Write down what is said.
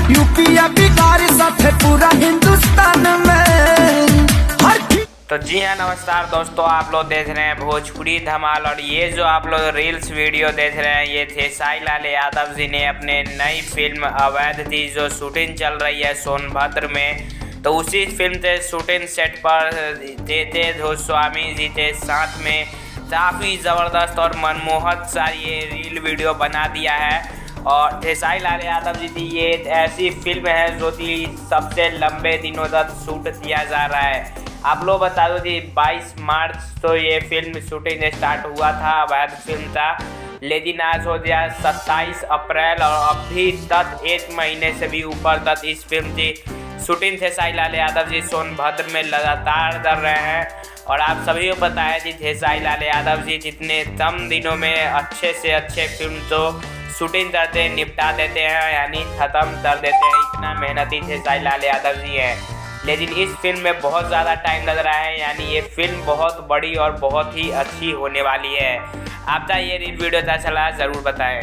UP या बिहार साथे पूरा हिंदुस्तान में हर। तो जी हाँ, नमस्कार दोस्तों, आप लोग देख रहे हैं भोजपुरी धमाल। और ये जो आप लोग रील्स वीडियो देख रहे हैं, ये खेसारी लाल यादव जी ने अपने नई फिल्म अवैध थी जो शूटिंग चल रही है सोनभद्र में। तो उसी फिल्म के शूटिंग सेट पर थे गोस्वामी जी के साथ में काफ़ी ज़बरदस्त और मनमोहक सा ये रील वीडियो बना दिया है। और खेसारी लाल यादव जी की ये ऐसी फिल्म है जो कि सबसे लंबे दिनों तक शूट किया जा रहा है। आप लोग बता दो कि 22 मार्च तो ये फिल्म शूटिंग स्टार्ट हुआ था, अवैध फिल्म था, लेकिन आज हो गया 27 अप्रैल और अभी तक 1 महीने से भी ऊपर तक इस फिल्म की शूटिंग खेसारी लाल यादव जी सोनभद्र में लगातार कर रहे हैं। और आप सभी को पता है कि खेसारी लाल यादव जी जितने कम दिनों में अच्छे से अच्छे फिल्म तो शूटिंग करते हैं, निपटा देते हैं, यानी ख़त्म कर देते हैं। इतना मेहनती खेसारी लाल यादव जी हैं। लेकिन इस फिल्म में बहुत ज़्यादा टाइम लग रहा है, यानी ये फिल्म बहुत बड़ी और बहुत ही अच्छी होने वाली है। आपका ये वीडियो अच्छा चला ज़रूर बताएं।